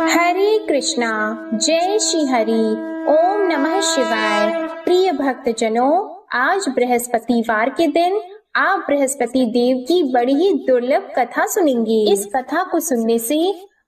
हरे कृष्णा। जय श्री हरि। ओम नमः शिवाय। प्रिय भक्तजनों, आज बृहस्पतिवार के दिन आप बृहस्पति देव की बड़ी ही दुर्लभ कथा सुनेंगे। इस कथा को सुनने से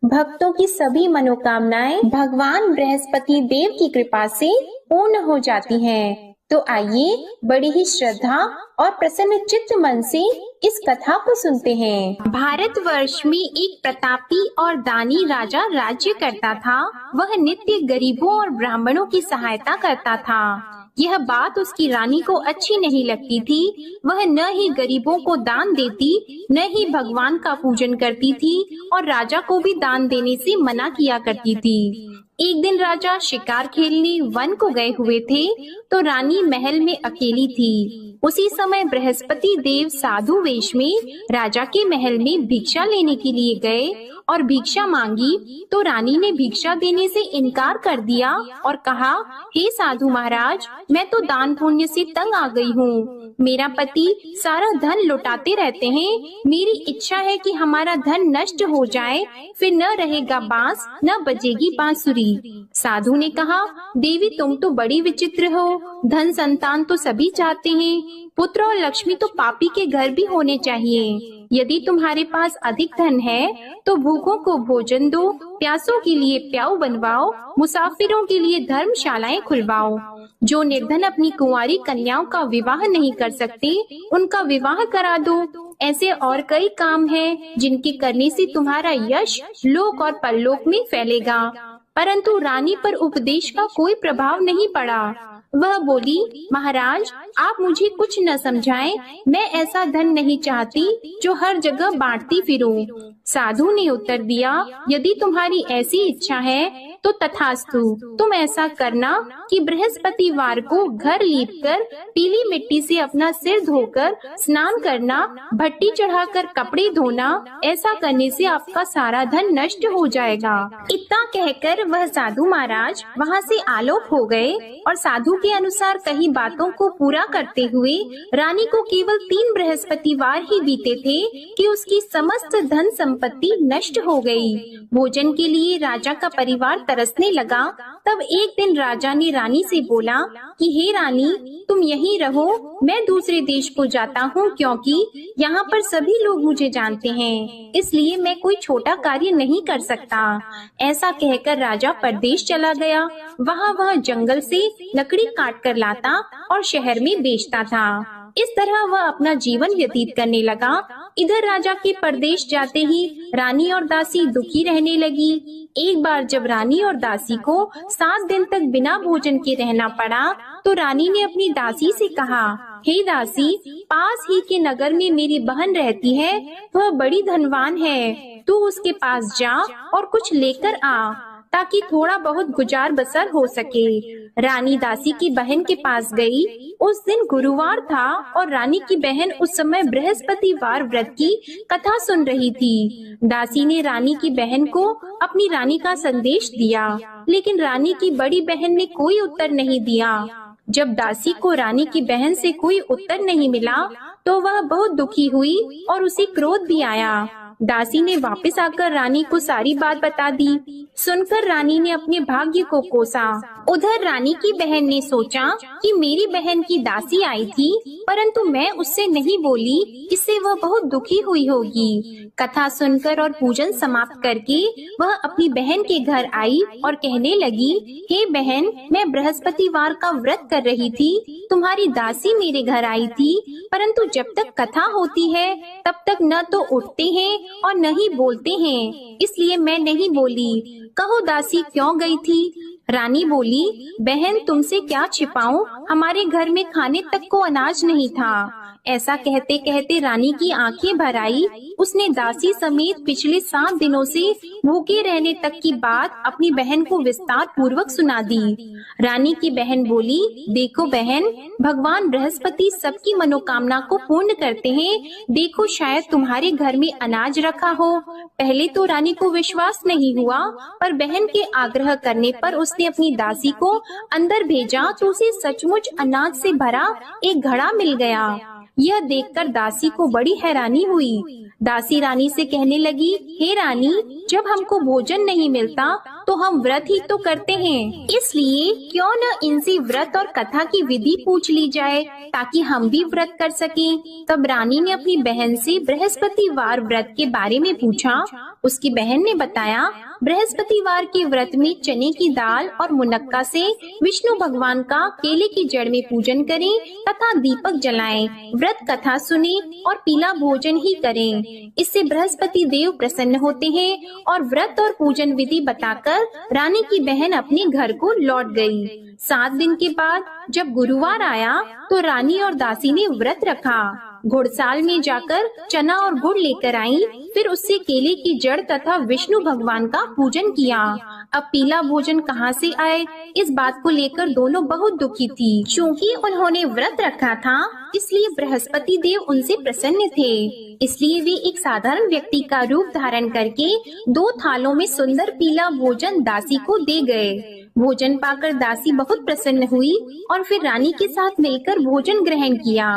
भक्तों की सभी मनोकामनाएं भगवान बृहस्पति देव की कृपा से पूर्ण हो जाती हैं। तो आइए बड़ी ही श्रद्धा और प्रसन्न चित्त मन से इस कथा को सुनते हैं। भारतवर्ष में एक प्रतापी और दानी राजा राज्य करता था। वह नित्य गरीबों और ब्राह्मणों की सहायता करता था। यह बात उसकी रानी को अच्छी नहीं लगती थी। वह न ही गरीबों को दान देती, न ही भगवान का पूजन करती थी और राजा को भी दान देने से मना किया करती थी। एक दिन राजा शिकार खेलने वन को गए हुए थे, तो रानी महल में अकेली थी। उसी समय बृहस्पति देव साधु वेश में राजा के महल में भिक्षा लेने के लिए गए और भिक्षा मांगी, तो रानी ने भिक्षा देने से इनकार कर दिया और कहा, हे साधु महाराज, मैं तो दान पुण्य से तंग आ गई हूँ। मेरा पति सारा धन लुटाते रहते हैं। मेरी इच्छा है कि हमारा धन नष्ट हो जाए, फिर न रहेगा बांस, न बजेगी बांसुरी। साधु ने कहा, देवी तुम तो बड़ी विचित्र हो। धन संतान तो सभी चाहते हैं, पुत्र और लक्ष्मी तो पापी के घर भी होने चाहिए। यदि तुम्हारे पास अधिक धन है तो भूखों को भोजन दो, प्यासों के लिए प्याऊ बनवाओ, मुसाफिरों के लिए धर्मशालाएं खुलवाओ। जो निर्धन अपनी कुंवारी कन्याओं का विवाह नहीं कर सकते, उनका विवाह करा दो। ऐसे और कई काम हैं जिनके करने से तुम्हारा यश लोक और परलोक में फैलेगा। परंतु रानी पर उपदेश का कोई प्रभाव नहीं पड़ा। वह बोली, महाराज आप मुझे कुछ न समझाएं, मैं ऐसा धन नहीं चाहती जो हर जगह बांटती फिरूं। साधु ने उत्तर दिया, यदि तुम्हारी ऐसी इच्छा है तो तथास्तु। तुम ऐसा करना कि बृहस्पतिवार को घर लीपकर पीली मिट्टी से अपना सिर धोकर स्नान करना, भट्टी चढ़ाकर कपड़े धोना। ऐसा करने से आपका सारा धन नष्ट हो जाएगा। इतना कहकर वह साधु महाराज वहाँ से आलोक हो गए और साधु के अनुसार कही बातों को पूरा करते हुए रानी को केवल 3 बृहस्पतिवार ही बीते थे कि उसकी समस्त धन संपत्ति नष्ट हो गई। भोजन के लिए राजा का परिवार तरसने लगा। तब एक दिन राजा ने रानी से बोला कि हे रानी, तुम यहीं रहो, मैं दूसरे देश को जाता हूँ, क्योंकि यहाँ पर सभी लोग मुझे जानते हैं, इसलिए मैं कोई छोटा कार्य नहीं कर सकता। ऐसा कहकर राजा परदेश चला गया। वहाँ वह जंगल से लकड़ी काट कर लाता और शहर में बेचता था। इस तरह वह अपना जीवन व्यतीत करने लगा। इधर राजा के परदेश जाते ही रानी और दासी दुखी रहने लगी। एक बार जब रानी और दासी को 7 दिन तक बिना भोजन के रहना पड़ा, तो रानी ने अपनी दासी से कहा, हे दासी, पास ही के नगर में मेरी बहन रहती है, वह बड़ी धनवान है, तू उसके पास जा और कुछ लेकर आ, ताकि थोड़ा बहुत गुजार बसर हो सके। रानी दासी की बहन के पास गई। उस दिन गुरुवार था और रानी की बहन उस समय बृहस्पतिवार व्रत की कथा सुन रही थी। दासी ने रानी की बहन को अपनी रानी का संदेश दिया, लेकिन रानी की बड़ी बहन ने कोई उत्तर नहीं दिया। जब दासी को रानी की बहन से कोई उत्तर नहीं मिला, तो वह बहुत दुखी हुई और उसे क्रोध भी आया। दासी ने वापस आकर रानी को सारी बात बता दी। सुनकर रानी ने अपने भाग्य को कोसा। उधर रानी की बहन ने सोचा कि मेरी बहन की दासी आई थी, परंतु मैं उससे नहीं बोली, इससे वह बहुत दुखी हुई होगी। कथा सुनकर और पूजन समाप्त करके वह अपनी बहन के घर आई और कहने लगी, हे बहन, मैं बृहस्पतिवार का व्रत कर रही थी, तुम्हारी दासी मेरे घर आई थी, परंतु जब तक कथा होती है तब तक न तो उठते हैं और न ही बोलते हैं, इसलिए मैं नहीं बोली। कहो दासी क्यों गई थी? रानी बोली, बहन तुमसे क्या छिपाऊं, हमारे घर में खाने तक को अनाज नहीं था। ऐसा कहते कहते रानी की आंखें भर आई। उसने दासी समेत पिछले 7 दिनों से भूखे रहने तक की बात अपनी बहन को विस्तार पूर्वक सुना दी। रानी की बहन बोली, देखो बहन, भगवान बृहस्पति सबकी मनोकामना को पूर्ण करते हैं। देखो शायद तुम्हारे घर में अनाज रखा हो। पहले तो रानी को विश्वास नहीं हुआ, पर बहन के आग्रह करने पर उसने अपनी दासी को अंदर भेजा तो उसे सचमुच अनाज से भरा एक घड़ा मिल गया। यह देखकर दासी को बड़ी हैरानी हुई। दासी रानी से कहने लगी, हे रानी, जब हमको भोजन नहीं मिलता तो हम व्रत ही तो करते हैं, इसलिए क्यों न इनसे व्रत और कथा की विधि पूछ ली जाए ताकि हम भी व्रत कर सकें। तब रानी ने अपनी बहन से बृहस्पतिवार व्रत के बारे में पूछा। उसकी बहन ने बताया, बृहस्पतिवार के व्रत में चने की दाल और मुनक्का से विष्णु भगवान का केले की जड़ में पूजन करें तथा दीपक जलाएं, व्रत कथा सुने और पीला भोजन ही करें। इससे बृहस्पति देव प्रसन्न होते हैं। और व्रत और पूजन विधि बताकर रानी की बहन अपने घर को लौट गई। 7 दिन के बाद जब गुरुवार आया तो रानी और दासी ने व्रत रखा। घुड़साल में जाकर चना और गुड़ लेकर आई, फिर उससे केले की जड़ तथा विष्णु भगवान का पूजन किया। अब पीला भोजन कहाँ से आए, इस बात को लेकर दोनों बहुत दुखी थी। चूँकि उन्होंने व्रत रखा था, इसलिए बृहस्पति देव उनसे प्रसन्न थे। इसलिए वे एक साधारण व्यक्ति का रूप धारण करके 2 थालों में सुंदर पीला भोजन दासी को दे गए। भोजन पाकर दासी बहुत प्रसन्न हुई और फिर रानी के साथ मिलकर भोजन ग्रहण किया।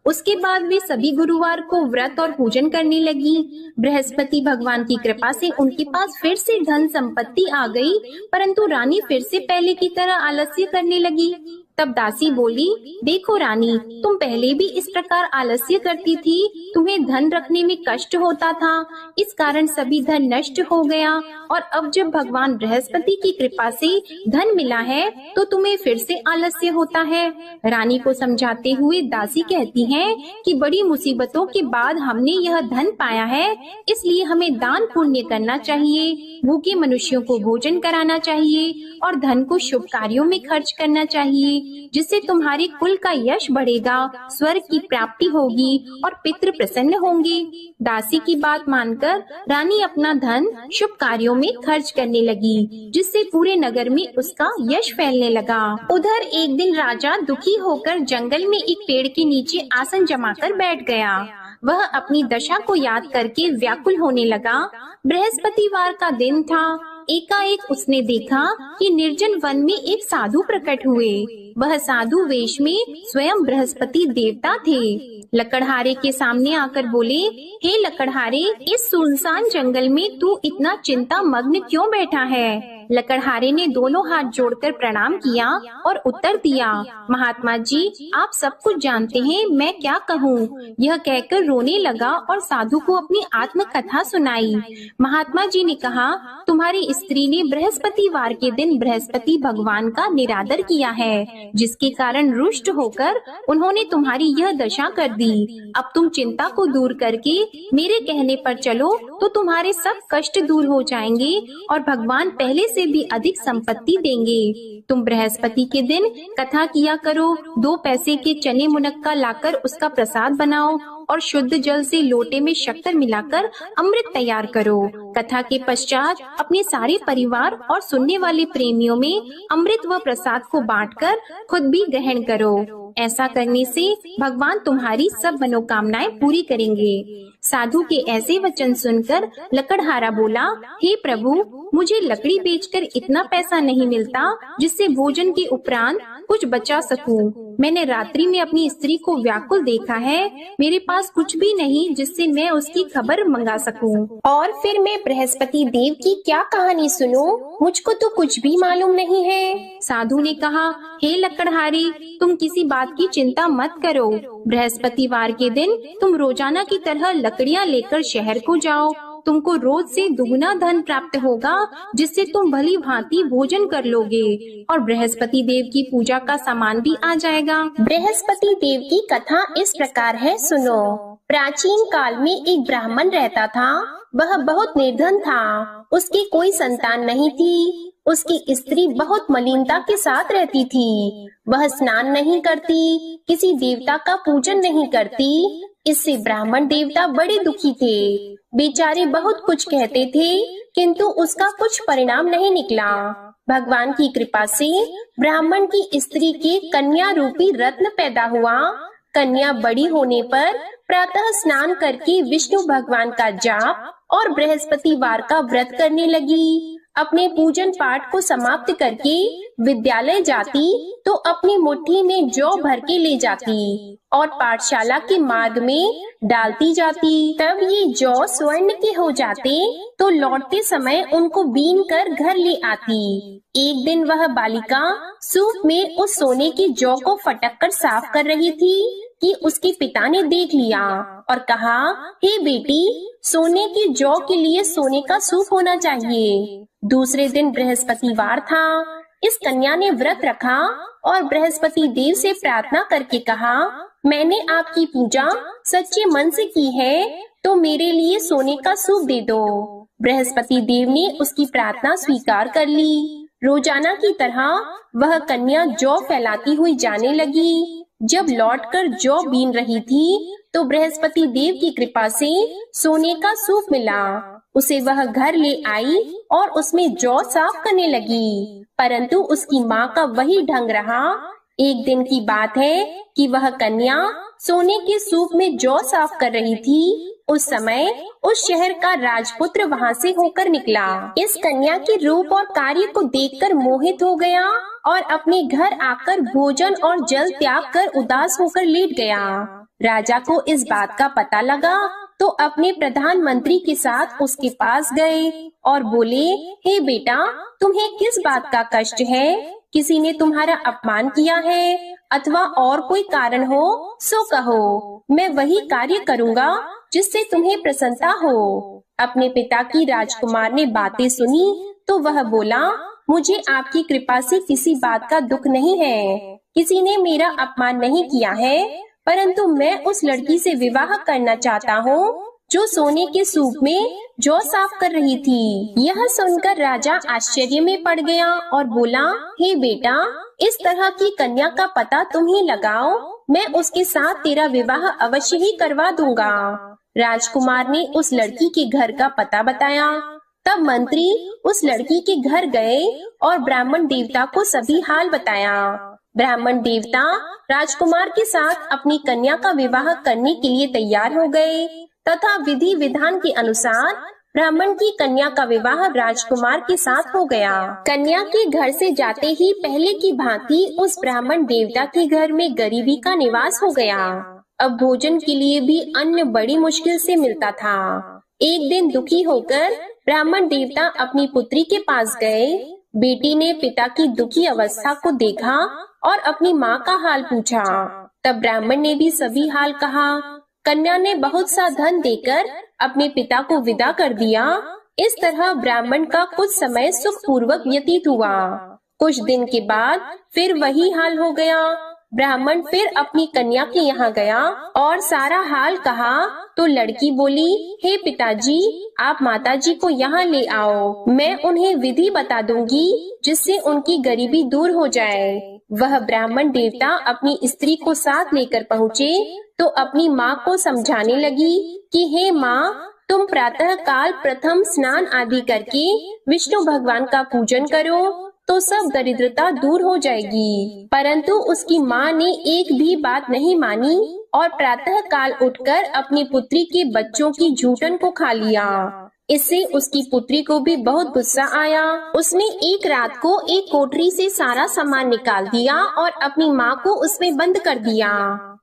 उसके बाद वे सभी गुरुवार को व्रत और पूजन करने लगी। बृहस्पति भगवान की कृपा से उनके पास फिर से धन संपत्ति आ गई, परंतु रानी फिर से पहले की तरह आलस्य करने लगी। तब दासी बोली, देखो रानी, तुम पहले भी इस प्रकार आलस्य करती थी, तुम्हें धन रखने में कष्ट होता था, इस कारण सभी धन नष्ट हो गया, और अब जब भगवान बृहस्पति की कृपा से धन मिला है तो तुम्हें फिर से आलस्य होता है। रानी को समझाते हुए दासी कहती है कि बड़ी मुसीबतों के बाद हमने यह धन पाया है, इसलिए हमें दान पुण्य करना चाहिए, भूखे मनुष्यों को भोजन कराना चाहिए और धन को शुभ कार्यों में खर्च करना चाहिए, जिससे तुम्हारे कुल का यश बढ़ेगा, स्वर्ग की प्राप्ति होगी और पितृ प्रसन्न होंगे। दासी की बात मानकर रानी अपना धन शुभ कार्यों में खर्च करने लगी, जिससे पूरे नगर में उसका यश फैलने लगा। उधर एक दिन राजा दुखी होकर जंगल में एक पेड़ के नीचे आसन जमाकर बैठ गया। वह अपनी दशा को याद करके व्याकुल होने लगा। बृहस्पतिवार का दिन था। एकाएक उसने देखा कि निर्जन वन में एक साधु प्रकट हुए। वह साधु वेश में स्वयं बृहस्पति देवता थे। लकड़हारे के सामने आकर बोले, हे लकड़हारे, इस सुनसान जंगल में तू इतना चिंता मग्न क्यों बैठा है? लकड़हारे ने दोनों हाथ जोड़कर प्रणाम किया और उत्तर दिया, महात्मा जी, आप सब कुछ जानते हैं, मैं क्या कहूँ। यह कहकर रोने लगा और साधु को अपनी आत्म कथा सुनाई। महात्मा जी ने कहा, तुम्हारी स्त्री ने बृहस्पतिवार के दिन बृहस्पति भगवान का निरादर किया है, जिसके कारण रुष्ट होकर उन्होंने तुम्हारी यह दशा कर दी। अब तुम चिंता को दूर करके मेरे कहने पर चलो तो तुम्हारे सब कष्ट दूर हो जाएंगे और भगवान पहले से भी अधिक संपत्ति देंगे। तुम बृहस्पति के दिन कथा किया करो, 2 पैसे के चने मुनक्का लाकर उसका प्रसाद बनाओ और शुद्ध जल से लोटे में शक्कर मिलाकर अमृत तैयार करो। कथा के पश्चात अपने सारे परिवार और सुनने वाले प्रेमियों में अमृत व प्रसाद को बांटकर खुद भी ग्रहण करो। ऐसा करने से भगवान तुम्हारी सब मनोकामनाएं पूरी करेंगे। साधु के ऐसे वचन सुनकर लकड़हारा बोला, हे प्रभु, मुझे लकड़ी बेचकर इतना पैसा नहीं मिलता जिससे भोजन के उपरांत कुछ बचा सकूं। मैंने रात्रि में अपनी स्त्री को व्याकुल देखा है, मेरे पास कुछ भी नहीं जिससे मैं उसकी खबर मंगा सकूं। और फिर मैं बृहस्पति देव की क्या कहानी सुनूं? मुझको तो कुछ भी मालूम नहीं है। साधु ने कहा, हे लकड़हारी, तुम किसी बात की चिंता मत करो। बृहस्पतिवार के दिन तुम रोजाना की तरह लकड़ियाँ लेकर शहर को जाओ। तुमको रोज से दुगना धन प्राप्त होगा, जिससे तुम भली भांति भोजन कर लोगे और बृहस्पति देव की पूजा का सामान भी आ जाएगा। बृहस्पति देव की कथा इस प्रकार है, सुनो। प्राचीन काल में एक ब्राह्मण रहता था। वह बहुत निर्धन था। उसकी कोई संतान नहीं थी। उसकी स्त्री बहुत मलिनता के साथ रहती थी। वह स्नान नहीं करती, किसी देवता का पूजन नहीं करती। इससे ब्राह्मण देवता बड़े दुखी थे। बेचारे बहुत कुछ कहते थे, किंतु उसका कुछ परिणाम नहीं निकला। भगवान की कृपा से ब्राह्मण की स्त्री के कन्या रूपी रत्न पैदा हुआ। कन्या बड़ी होने पर प्रातः स्नान करके विष्णु भगवान का जाप और बृहस्पतिवार का व्रत करने लगी। अपने पूजन पाठ को समाप्त करके विद्यालय जाती तो अपनी मुट्ठी में जौ भर के ले जाती और पाठशाला के मार्ग में डालती जाती। तब ये जौ स्वर्ण के हो जाते तो लौटते समय उनको बीन कर घर ले आती। एक दिन वह बालिका सूप में उस सोने की जौ को फटक कर साफ कर रही थी कि उसके पिता ने देख लिया और कहा, हे बेटी, सोने की जौ के लिए सोने का सूप होना चाहिए। दूसरे दिन बृहस्पतिवार था। इस कन्या ने व्रत रखा और बृहस्पति देव से प्रार्थना करके कहा, मैंने आपकी पूजा सच्चे मन से की है तो मेरे लिए सोने का सूप दे दो। बृहस्पति देव ने उसकी प्रार्थना स्वीकार कर ली। रोजाना की तरह वह कन्या जौ फैलाती हुई जाने लगी। जब लौटकर जौ बीन रही थी तो बृहस्पति देव की कृपा से सोने का सूप मिला। उसे वह घर ले आई और उसमें जौ साफ करने लगी, परंतु उसकी माँ का वही ढंग रहा। एक दिन की बात है कि वह कन्या सोने के सूप में जौ साफ कर रही थी। उस समय उस शहर का राजपुत्र वहाँ से होकर निकला। इस कन्या के रूप और कार्य को देखकर मोहित हो गया और अपने घर आकर भोजन और जल त्याग कर उदास होकर लेट गया। राजा को इस बात का पता लगा तो अपने प्रधानमंत्री के साथ उसके पास गए और बोले, हे बेटा, तुम्हें किस बात का कष्ट है? किसी ने तुम्हारा अपमान किया है अथवा और कोई कारण हो सो कहो, मैं वही कार्य करूँगा जिससे तुम्हें प्रसन्नता हो। अपने पिता की राजकुमार ने बातें सुनी तो वह बोला, मुझे आपकी कृपा से किसी बात का दुख नहीं है। किसी ने मेरा अपमान नहीं किया है, परंतु मैं उस लड़की से विवाह करना चाहता हूँ जो सोने के सूप में जौ साफ कर रही थी। यह सुनकर राजा आश्चर्य में पड़ गया और बोला, हे बेटा, इस तरह की कन्या का पता तुम ही लगाओ, मैं उसके साथ तेरा विवाह अवश्य ही करवा दूंगा। राजकुमार ने उस लड़की के घर का पता बताया। तब मंत्री उस लड़की के घर गए और ब्राह्मण देवता को सभी हाल बताया। ब्राह्मण देवता राजकुमार के साथ अपनी कन्या का विवाह करने के लिए तैयार हो गए तथा विधि विधान के अनुसार ब्राह्मण की कन्या का विवाह राजकुमार के साथ हो गया। कन्या के घर से जाते ही पहले की भांति उस ब्राह्मण देवता के घर में गरीबी का निवास हो गया। अब भोजन के लिए भी अन्न बड़ी मुश्किल से मिलता था। एक दिन दुखी होकर ब्राह्मण देवता अपनी पुत्री के पास गए। बेटी ने पिता की दुखी अवस्था को देखा और अपनी माँ का हाल पूछा। तब ब्राह्मण ने भी सभी हाल कहा। कन्या ने बहुत सा धन देकर अपने पिता को विदा कर दिया। इस तरह ब्राह्मण का कुछ समय सुखपूर्वक व्यतीत हुआ। कुछ दिन के बाद फिर वही हाल हो गया। ब्राह्मण फिर अपनी कन्या के यहाँ गया और सारा हाल कहा तो लड़की बोली, हे पिताजी, आप माताजी को यहाँ ले आओ, मैं उन्हें विधि बता दूंगी जिससे उनकी गरीबी दूर हो जाए। वह ब्राह्मण देवता अपनी स्त्री को साथ लेकर पहुँचे तो अपनी माँ को समझाने लगी कि हे माँ, तुम प्रातः काल प्रथम स्नान आदि करके विष्णु भगवान का पूजन करो तो सब दरिद्रता दूर हो जाएगी। परंतु उसकी माँ ने एक भी बात नहीं मानी और प्रातः काल उठकर अपनी पुत्री के बच्चों की जूठन को खा लिया। इससे उसकी पुत्री को भी बहुत गुस्सा आया। उसने एक रात को एक कोठरी से सारा सामान निकाल दिया और अपनी माँ को उसमें बंद कर दिया।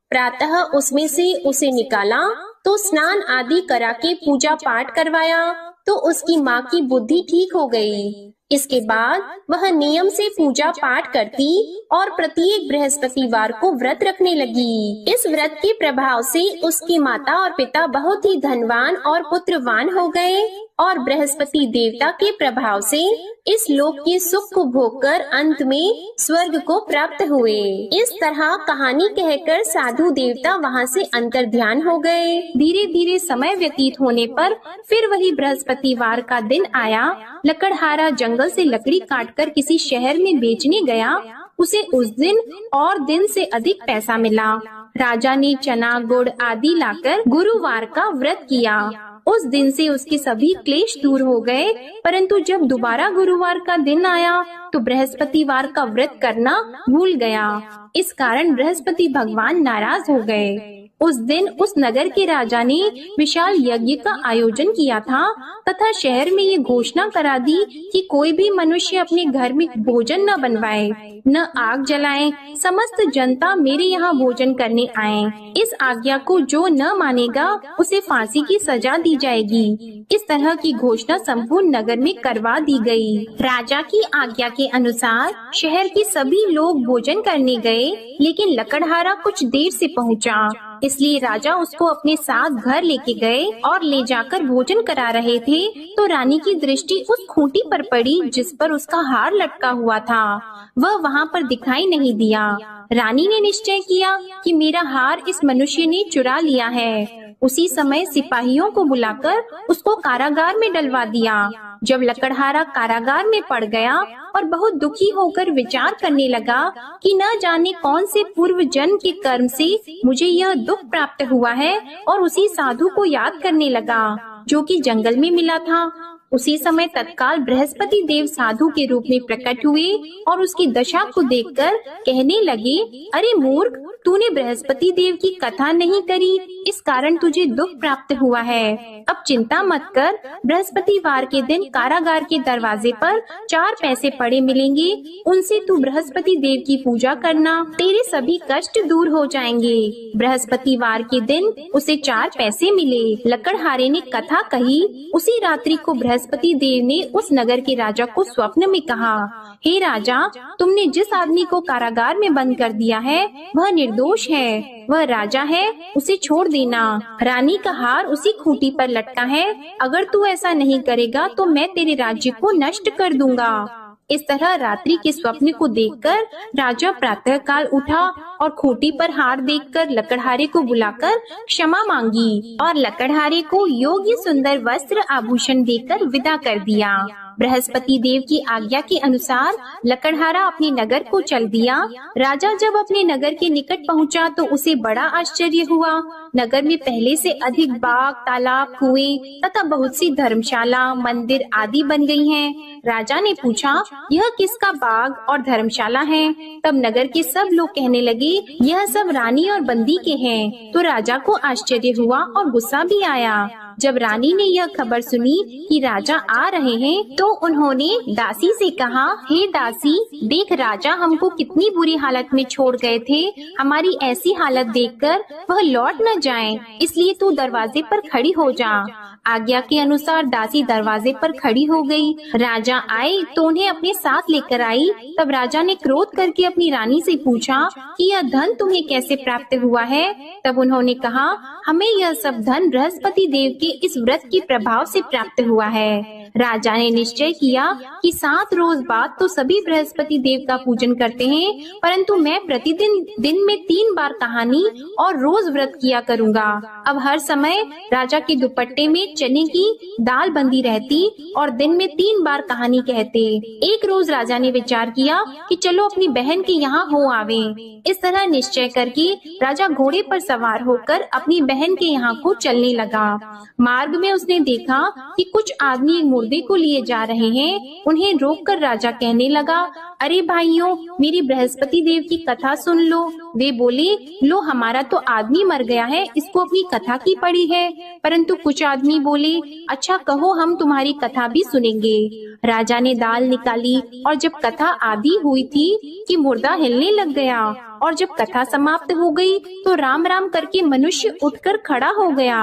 प्रातः उसमें से उसे निकाला तो स्नान आदि करा के पूजा पाठ करवाया तो उसकी माँ की बुद्धि ठीक हो गई। इसके बाद वह नियम से पूजा पाठ करती और प्रत्येक बृहस्पतिवार को व्रत रखने लगी। इस व्रत के प्रभाव से उसकी माता और पिता बहुत ही धनवान और पुत्रवान हो गए और बृहस्पति देवता के प्रभाव से इस लोक के सुख को भोगकर अंत में स्वर्ग को प्राप्त हुए। इस तरह कहानी कहकर साधु देवता वहाँ से अंतर ध्यान हो गए। धीरे धीरे समय व्यतीत होने पर फिर वही बृहस्पतिवार का दिन आया। लकड़हारा जंगल से लकड़ी काटकर किसी शहर में बेचने गया। उसे उस दिन और दिन से अधिक पैसा मिला। राजा ने चना गुड़ आदि लाकर गुरुवार का व्रत किया। उस दिन से उसके सभी क्लेश दूर हो गए। परंतु जब दोबारा गुरुवार का दिन आया तो बृहस्पतिवार का व्रत करना भूल गया। इस कारण बृहस्पति भगवान नाराज हो गए। उस दिन उस नगर के राजा ने विशाल यज्ञ का आयोजन किया था तथा शहर में ये घोषणा करा दी कि कोई भी मनुष्य अपने घर में भोजन न बनवाए, न आग जलाए। समस्त जनता मेरे यहाँ भोजन करने आए। इस आज्ञा को जो न मानेगा उसे फांसी की सजा दी जाएगी। इस तरह की घोषणा संपूर्ण नगर में करवा दी गई। राजा की आज्ञा के अनुसार शहर के सभी लोग भोजन करने गए, लेकिन लकड़हारा कुछ देर से पहुँचा, इसलिए राजा उसको अपने साथ घर लेके गए और ले जाकर भोजन करा रहे थे तो रानी की दृष्टि उस खूंटी पर पड़ी जिस पर उसका हार लटका हुआ था। वह वहाँ पर दिखाई नहीं दिया। रानी ने निश्चय किया कि मेरा हार इस मनुष्य ने चुरा लिया है। उसी समय सिपाहियों को बुलाकर उसको कारागार में डलवा दिया। जब लकड़हारा कारागार में पड़ गया और बहुत दुखी होकर विचार करने लगा कि न जाने कौन से पूर्व जन्म के कर्म से मुझे यह दुख प्राप्त हुआ है, और उसी साधु को याद करने लगा जो कि जंगल में मिला था। उसी समय तत्काल बृहस्पति देव साधु के रूप में प्रकट हुए और उसकी दशा को देखकर कहने लगे, अरे मूर्ख, तूने बृहस्पति देव की कथा नहीं करी, इस कारण तुझे दुख प्राप्त हुआ है। अब चिंता मत कर, बृहस्पतिवार के दिन कारागार के दरवाजे पर 4 पैसे पड़े मिलेंगे, उनसे तू बृहस्पति देव की पूजा करना, तेरे सभी कष्ट दूर हो जाएंगे। बृहस्पतिवार के दिन उसे 4 पैसे मिले। लकड़हारे ने कथा कही। उसी रात्रि को बृहस्पति देव ने उस नगर के राजा को स्वप्न में कहा, हे राजा, तुमने जिस आदमी को कारागार में बंद कर दिया है वह निर्दोष है, वह राजा है, उसे छोड़ देना। रानी का हार उसी खूंटी पर लटका है, अगर तू ऐसा नहीं करेगा तो मैं तेरे राज्य को नष्ट कर दूंगा। इस तरह रात्रि के स्वप्न को देखकर राजा प्रातः काल उठा और खूंटी पर हार देखकर लकड़हारे को बुलाकर क्षमा मांगी और लकड़हारे को योग्य सुंदर वस्त्र आभूषण देकर विदा कर दिया। बृहस्पति देव की आज्ञा के अनुसार लकड़हारा अपने नगर को चल दिया। राजा जब अपने नगर के निकट पहुंचा तो उसे बड़ा आश्चर्य हुआ। नगर में पहले से अधिक बाग, तालाब, कुएं तथा बहुत सी धर्मशाला, मंदिर आदि बन गई हैं। राजा ने पूछा, यह किसका बाग और धर्मशाला है? तब नगर के सब लोग कहने लगे, यह सब रानी और बंदी के हैं। तो राजा को आश्चर्य हुआ और गुस्सा भी आया। जब रानी ने यह खबर सुनी कि राजा आ रहे हैं तो उन्होंने दासी से कहा, हे दासी, देख राजा हमको कितनी बुरी हालत में छोड़ गए थे। हमारी ऐसी हालत देखकर वह लौट न जाएं, इसलिए तू दरवाजे पर खड़ी हो जा। आज्ञा के अनुसार दासी दरवाजे पर खड़ी हो गई। राजा आए तो उन्हें अपने साथ लेकर आई। तब राजा ने क्रोध करके अपनी रानी से पूछा कि यह धन तुम्हें कैसे प्राप्त हुआ है? तब उन्होंने कहा, हमें यह सब धन बृहस्पति देव के इस व्रत के प्रभाव से प्राप्त हुआ है। राजा ने निश्चय किया कि 7 रोज बाद तो सभी बृहस्पति देव का पूजन करते हैं, परंतु मैं प्रतिदिन दिन में 3 बार कहानी और रोज व्रत किया करूँगा। अब हर समय राजा के दुपट्टे में चने की दाल बंधी रहती और दिन में 3 बार कहानी कहते। एक रोज राजा ने विचार किया कि चलो अपनी बहन के यहाँ हो आवे। इस तरह निश्चय करके राजा घोड़े पर सवार होकर अपनी बहन के यहाँ को चलने लगा। मार्ग में उसने देखा कि कुछ आदमी एक मुर्दे को लिए जा रहे हैं। उन्हें रोककर राजा कहने लगा, अरे भाइयों, मेरी बृहस्पति देव की कथा सुन लो। वे बोले, लो हमारा तो आदमी मर गया है, इसको अपनी कथा की पड़ी है। परंतु कुछ आदमी बोले, अच्छा कहो, हम तुम्हारी कथा भी सुनेंगे। राजा ने दाल निकाली और जब कथा आधी हुई थी कि मुर्दा हिलने लग गया, और जब कथा समाप्त हो गई तो राम राम करके मनुष्य उठकर खड़ा हो गया।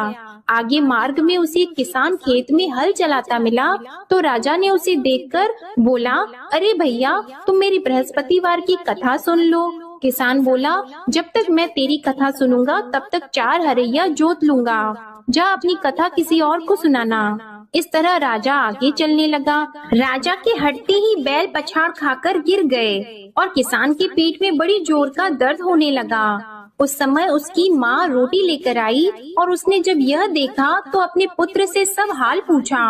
आगे मार्ग में उसे एक किसान खेत में हल चलाता मिला तो राजा ने उसे देखकर बोला, अरे भैया, तुम मेरी बृहस्पतिवार की कथा सुन लो। किसान बोला, जब तक मैं तेरी कथा सुनूंगा तब तक 4 हरैया जोत लूंगा। जा अपनी कथा किसी और को सुनाना। इस तरह राजा आगे चलने लगा। राजा के हटते ही बैल पछाड़ खाकर गिर गए और किसान के पेट में बड़ी जोर का दर्द होने लगा। उस समय उसकी माँ रोटी लेकर आई और उसने जब यह देखा तो अपने पुत्र से सब हाल पूछा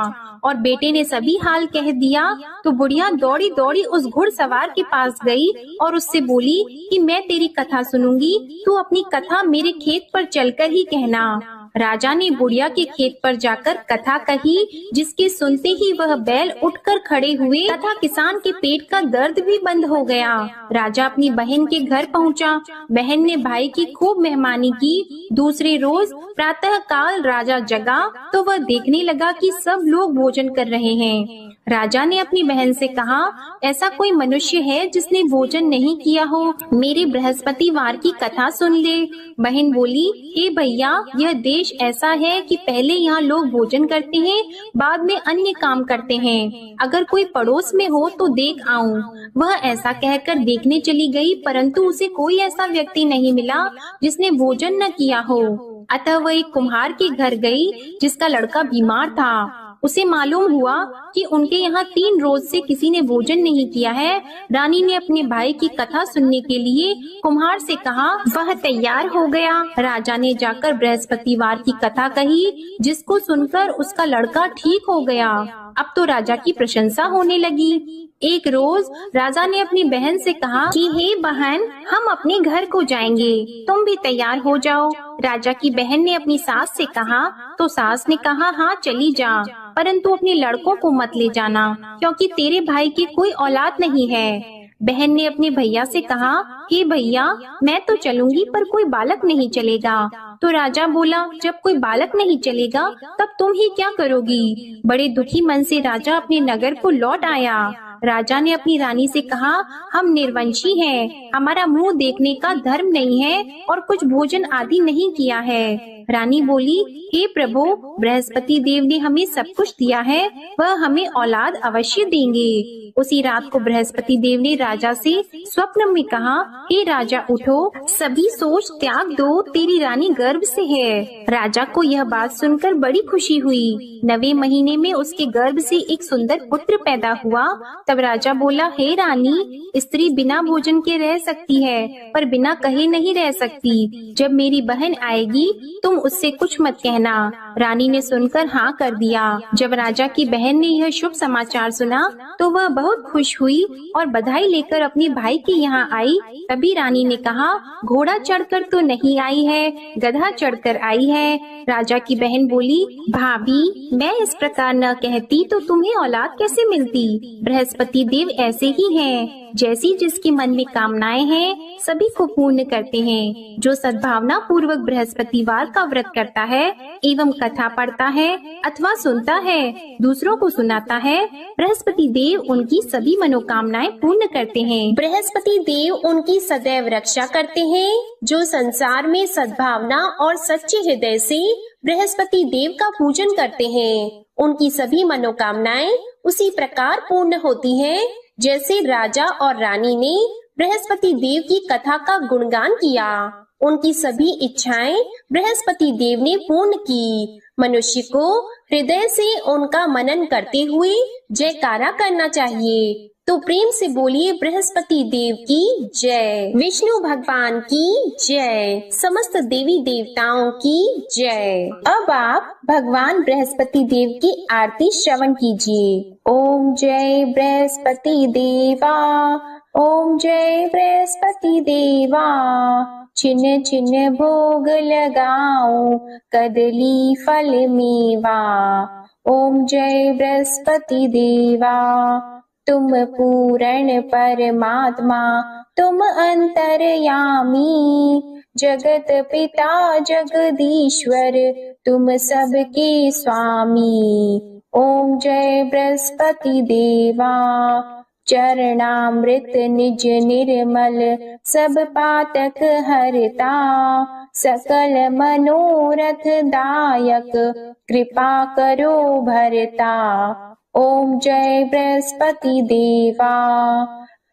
और बेटे ने सभी हाल कह दिया। तो बुढ़िया दौड़ी दौड़ी उस घुड़सवार के पास गई और उससे बोली कि मैं तेरी कथा सुनूंगी, तू अपनी कथा मेरे खेत पर चलकर ही कहना। राजा ने बुढ़िया के खेत पर जाकर कथा कही, जिसके सुनते ही वह बैल उठकर खड़े हुए तथा किसान के पेट का दर्द भी बंद हो गया। राजा अपनी बहन के घर पहुंचा। बहन ने भाई की खूब मेहमानी की। दूसरे रोज प्रातः काल राजा जगा तो वह देखने लगा कि सब लोग भोजन कर रहे हैं। राजा ने अपनी बहन से कहा, ऐसा कोई मनुष्य है जिसने भोजन नहीं किया हो? मेरे बृहस्पतिवार की कथा सुन ले। बहन बोली, हे भैया, यह देश ऐसा है कि पहले यहाँ लोग भोजन करते हैं, बाद में अन्य काम करते हैं। अगर कोई पड़ोस में हो तो देख आऊं। वह ऐसा कहकर देखने चली गई, परंतु उसे कोई ऐसा व्यक्ति नहीं मिला जिसने भोजन न किया हो। अतः वह एक कुम्हार के घर गई जिसका लड़का बीमार था। उसे मालूम हुआ कि उनके यहाँ 3 रोज से किसी ने भोजन नहीं किया है। रानी ने अपने भाई की कथा सुनने के लिए कुम्हार से कहा। वह तैयार हो गया। राजा ने जाकर बृहस्पतिवार की कथा कही, जिसको सुनकर उसका लड़का ठीक हो गया। अब तो राजा की प्रशंसा होने लगी। एक रोज राजा ने अपनी बहन से कहा कि हे बहन, हम अपने घर को जाएंगे, तुम भी तैयार हो जाओ। राजा की बहन ने अपनी सास से कहा तो सास ने कहा, हाँ चली जा, परंतु अपने लड़कों को मत ले जाना, क्योंकि तेरे भाई की कोई औलाद नहीं है। बहन ने अपने भैया से कहा, हे भैया, मैं तो चलूंगी पर कोई बालक नहीं चलेगा। तो राजा बोला, जब कोई बालक नहीं चलेगा तब तुम ही क्या करोगी? बड़े दुखी मन से राजा अपने नगर को लौट आया। राजा ने अपनी रानी से कहा, हम निर्वंशी हैं, हमारा मुंह देखने का धर्म नहीं है और कुछ भोजन आदि नहीं किया है। रानी बोली, हे प्रभु, बृहस्पति देव ने हमें सब कुछ दिया है, वह हमें औलाद अवश्य देंगे। उसी रात को बृहस्पति देव ने राजा से स्वप्न में कहा, हे राजा उठो, सभी सोच त्याग दो, तेरी रानी गर्भ से है। राजा को यह बात सुनकर बड़ी खुशी हुई। 9वें महीने में उसके गर्भ से एक सुंदर पुत्र पैदा हुआ। तब राजा बोला, हे रानी, स्त्री बिना भोजन के रह सकती है, पर बिना कहे नहीं रह सकती। जब मेरी बहन आएगी तुम उससे कुछ मत कहना। रानी ने सुनकर हाँ कर दिया। जब राजा की बहन ने यह शुभ समाचार सुना तो वह बहुत खुश हुई और बधाई लेकर अपने भाई के यहाँ आई। तभी रानी ने कहा, घोड़ा चढ़कर तो नहीं आई है, गधा चढ़कर आई है। राजा की बहन बोली, भाभी, मैं इस प्रकार न कहती तो तुम्हें औलाद कैसे मिलती? बृहस्पति देव ऐसे ही हैं, जैसी जिसके मन में कामनाएं हैं सभी को पूर्ण करते हैं। जो सद्भावना पूर्वक बृहस्पतिवार का व्रत करता है एवं कथा पढ़ता है अथवा सुनता है, दूसरों को सुनाता है, बृहस्पति देव उनकी सभी मनोकामनाएं पूर्ण करते हैं। बृहस्पति देव उनकी सदैव रक्षा करते हैं। जो संसार में सद्भावना और सच्चे हृदय से बृहस्पति देव का पूजन करते हैं, उनकी सभी मनोकामनाएं उसी प्रकार पूर्ण होती हैं जैसे राजा और रानी ने बृहस्पति देव की कथा का गुणगान किया। उनकी सभी इच्छाएं बृहस्पति देव ने पूर्ण की। मनुष्य को हृदय से उनका मनन करते हुए जयकारा करना चाहिए। तो प्रेम से बोलिए, बृहस्पति देव की जय, विष्णु भगवान की जय, समस्त देवी देवताओं की जय। अब आप भगवान बृहस्पति देव की आरती श्रवण कीजिए। ओम जय बृहस्पति देवा, ओम जय बृहस्पति देवा, छिन छिन भोग लगाऊं कदली फल मेवा। ओम जय बृहस्पति देवा, तुम पूर्ण परमात्मा, तुम अंतर्यामी, जगत पिता जगदीश्वर, तुम सबके स्वामी। ओम जय बृहस्पति देवा, चरणामृत निज निर्मल, सब पातक हरता, सकल मनोरथ दायक, कृपा करो भरता। ओम जय बृहस्पति देवा,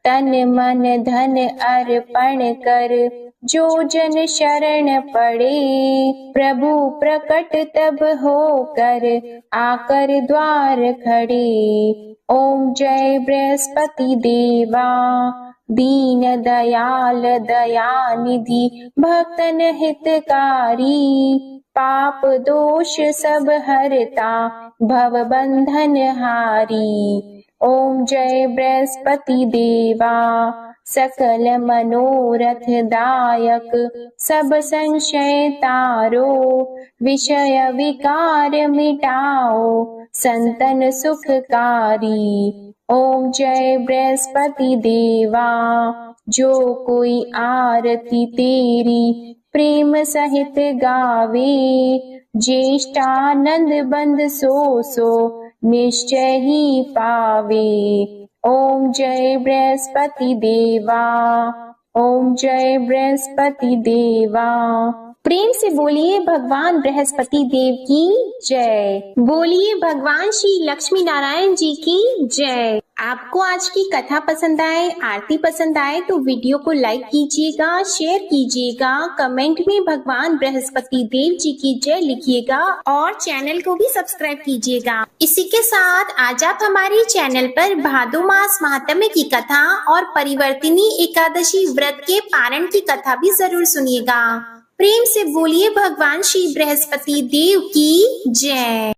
तन मन धन अर्पण कर, जो जन शरण पड़े, प्रभु प्रकट तब होकर, आकर द्वार खड़े। ओम जय बृहस्पति देवा, दीन दयाल दयानिधि, भक्तन हितकारी, पाप दोष सब हरता, भव बंधन हारी। ओम जय बृहस्पति देवा, सकल मनोरथ दायक सब संशय तारो, विषय विकार मिटाओ संतन सुखकारी। ओम जय बृहस्पति देवा, जो कोई आरती तेरी प्रेम सहित गावे, ज्येष्ठानंद बंद सो निश्चय ही पावे। ओम जय बृहस्पति देवा, ओम जय बृहस्पति देवा। प्रेम से बोलिए भगवान बृहस्पति देव की जय। बोलिए भगवान श्री लक्ष्मी नारायण जी की जय। आपको आज की कथा पसंद आए, आरती पसंद आए तो वीडियो को लाइक कीजिएगा, शेयर कीजिएगा, कमेंट में भगवान बृहस्पति देव जी की जय लिखिएगा और चैनल को भी सब्सक्राइब कीजिएगा। इसी के साथ आज आप हमारे चैनल पर भादो मास महात्म्य की कथा और परिवर्तिनी एकादशी व्रत के पारण की कथा भी जरूर सुनिएगा। प्रेम से बोलिए भगवान श्री बृहस्पति देव की जय।